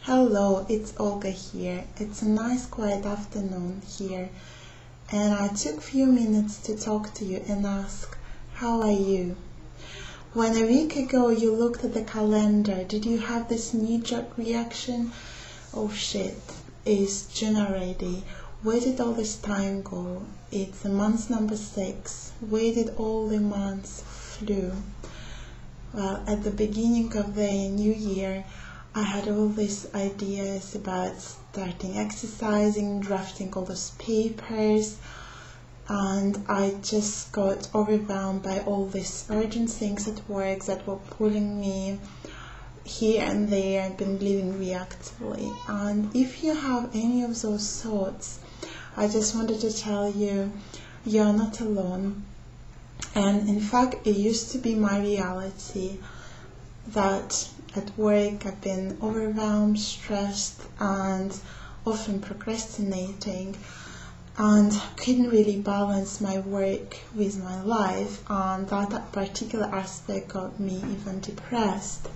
Hello, it's Olga here. It's a nice quiet afternoon here, and I took a few minutes to talk to you and ask, how are you? When a week ago you looked at the calendar, did you have this knee-jerk reaction? Oh shit, it's June already. Where did all this time go? It's month number 6. Where did all the months flew? Well, at the beginning of the new year, I had all these ideas about starting exercising, drafting all those papers, and I just got overwhelmed by all these urgent things at work that were pulling me here and there and been living reactively. And if you have any of those thoughts, I just wanted to tell you, you're not alone. And in fact, it used to be my reality that at work I've been overwhelmed, stressed, and often procrastinating, and couldn't really balance my work with my life, and that particular aspect got me even depressed.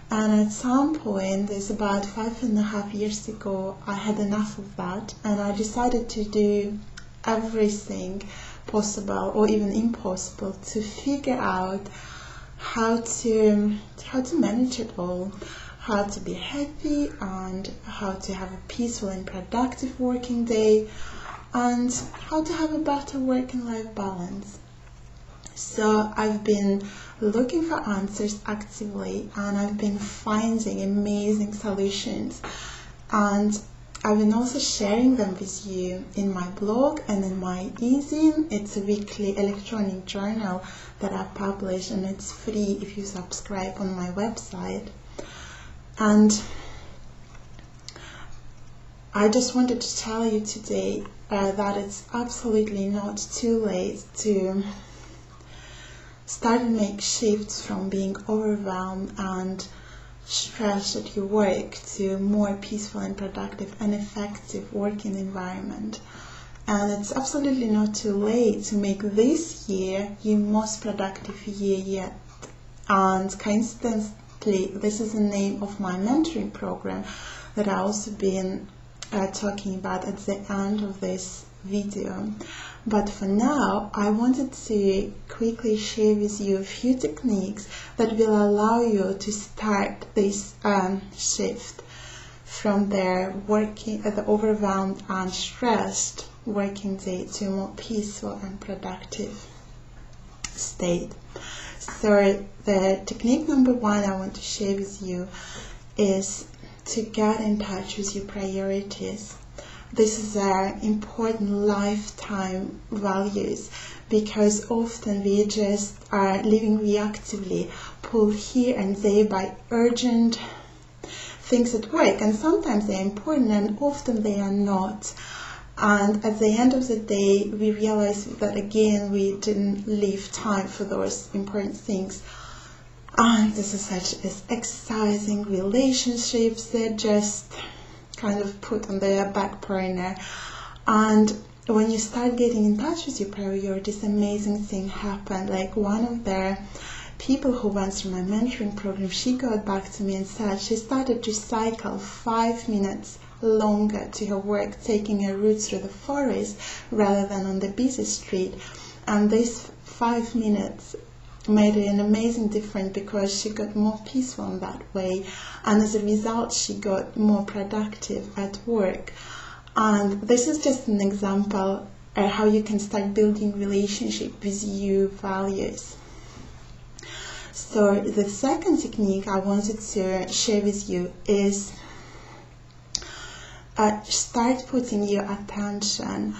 And at some point, it's about 5.5 years ago, I had enough of that, and I decided to do everything possible or even impossible to figure out how to manage it all, how to be happy, and how to have a peaceful and productive working day, and how to have a better work and life balance. So I've been looking for answers actively, and I've been finding amazing solutions, and I've been also sharing them with you in my blog and in my e-zine. It's a weekly electronic journal that I publish, and it's free if you subscribe on my website. And I just wanted to tell you today that it's absolutely not too late to start and make shifts from being overwhelmed and stressed at your work to more peaceful and productive and effective working environment. And it's absolutely not too late to make this year your most productive year yet. And coincidentally, this is the name of my mentoring program that I also been talking about at the end of this video. But for now, I wanted to quickly share with you a few techniques that will allow you to start this shift from the overwhelmed and stressed working day to a more peaceful and productive state. So the technique number 1 I want to share with you is to get in touch with your priorities. This is our important lifetime values, because often we just are living reactively, pulled here and there by urgent things at work, and sometimes they're important and often they are not. And at the end of the day, we realize that again we didn't leave time for those important things. And this is such as exercising, relationships, they're just kind of put on the back burner. And when you start getting in touch with your priorities, amazing thing happened. Like one of the people who went through my mentoring program, she got back to me and said she started to cycle 5 minutes longer to her work, taking a route through the forest rather than on the busy street. And this 5 minutes made an amazing difference because she got more peaceful in that way, and as a result she got more productive at work. And this is just an example of how you can start building relationship with your values. So the second technique I wanted to share with you is start putting your attention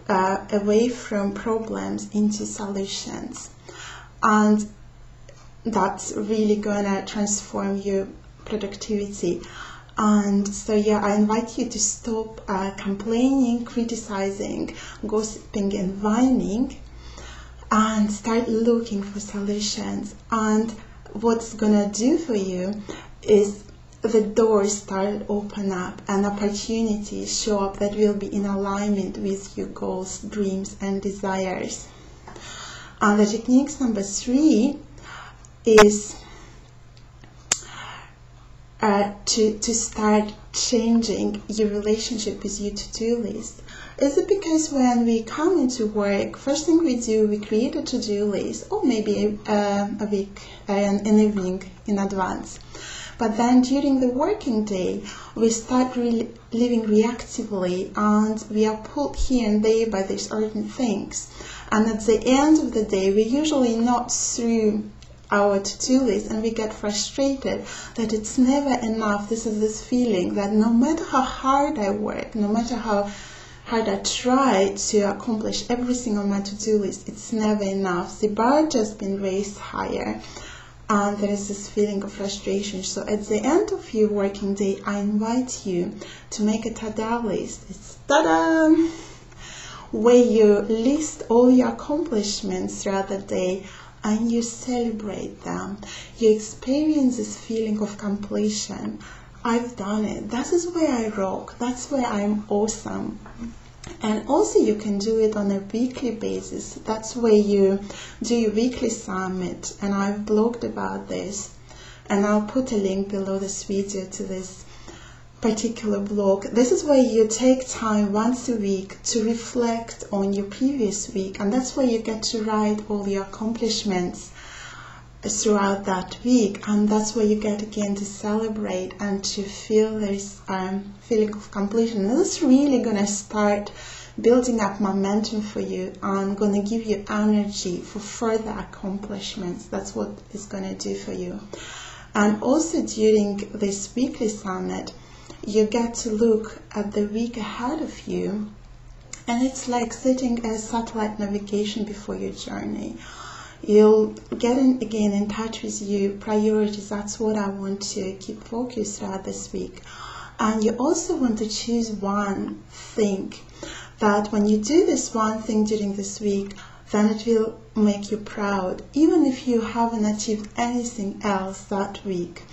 away from problems into solutions. And that's really gonna transform your productivity. And so yeah, I invite you to stop complaining, criticizing, gossiping and whining, and start looking for solutions. And what's gonna do for you is the doors start open up and opportunities show up that will be in alignment with your goals, dreams and desires. And the techniques number 3 is to start changing your relationship with your to-do list? Is it because when we come into work, first thing we do, we create a to-do list, or maybe a week, an evening in advance. But then during the working day, we start living reactively, and we are pulled here and there by these urgent things. And at the end of the day, we're usually not through our to-do list, and we get frustrated that it's never enough. This is this feeling that no matter how hard I work, no matter how hard I try to accomplish everything on my to-do list, it's never enough. The bar just been raised higher, and there is this feeling of frustration. So at the end of your working day, I invite you to make a ta-da list. It's ta-da! Where you list all your accomplishments throughout the day and you celebrate them. You experience this feeling of completion. I've done it. That is where I rock. That's where I'm awesome. And also you can do it on a weekly basis. That's where you do your weekly summit. And I've blogged about this. And I'll put a link below this video to this particular blog. This is where you take time once a week to reflect on your previous week. And that's where you get to write all your accomplishments throughout that week, and that's where you get again to celebrate and to feel this feeling of completion. This is really going to start building up momentum for you and going to give you energy for further accomplishments. That's what it's going to do for you. And also during this weekly summit, you get to look at the week ahead of you, and it's like setting a satellite navigation before your journey. You'll get again in touch with your priorities. That's what I want to keep focused throughout this week. And you also want to choose one thing that when you do this one thing during this week, then it will make you proud, even if you haven't achieved anything else that week.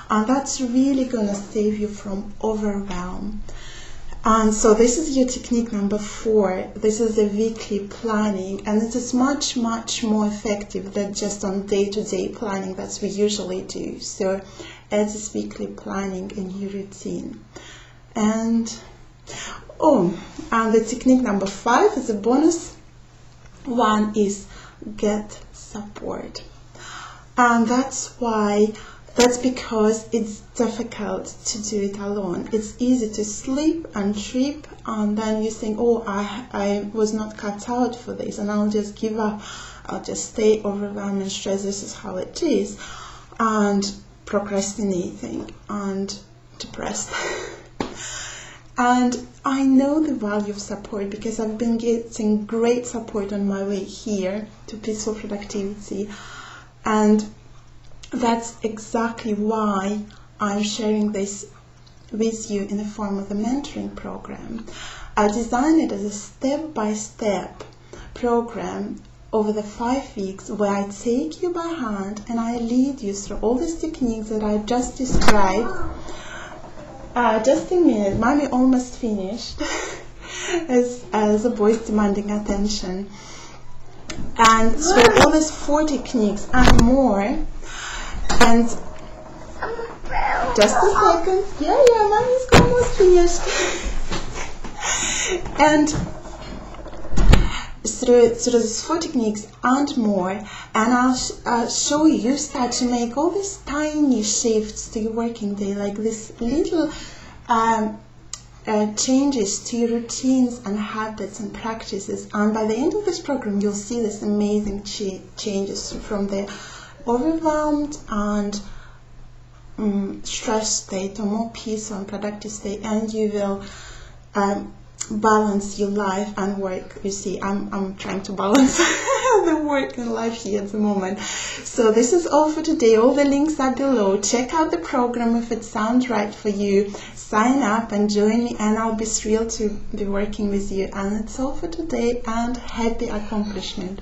And that's really going to save you from overwhelm. And so this is your technique number 4. This is the weekly planning, and it is much, much more effective than just on day-to-day planning that we usually do. So add this weekly planning in your routine. And the technique number 5 is a bonus one, is get support. And that's because it's difficult to do it alone. It's easy to slip and trip, and then you think, oh, I was not cut out for this, and I'll just give up. I'll just stay overwhelmed and stressed. This is how it is. And procrastinating and depressed. And I know the value of support because I've been getting great support on my way here to Peaceful Productivity. And that's exactly why I'm sharing this with you in the form of a mentoring program. I designed it as a step-by-step program over the 5 weeks where I take you by hand and I lead you through all these techniques that I just described. Just a minute, mommy almost finished as the boy's demanding attention. And through all these 4 techniques and more. And just a second. Yeah, mommy's almost finished. And through these 4 techniques and more, and I'll show you start to make all these tiny shifts to your working day, like this little changes to your routines and habits and practices. And by the end of this program, you'll see this amazing changes from the overwhelmed and stressed state to more peaceful and productive state, and you will balance your life and work. You see, I'm trying to balance the work and life here at the moment. So this is all for today. All the links are below. Check out the program if it sounds right for you. Sign up and join me, and I'll be thrilled to be working with you. And it's all for today, and happy accomplishment.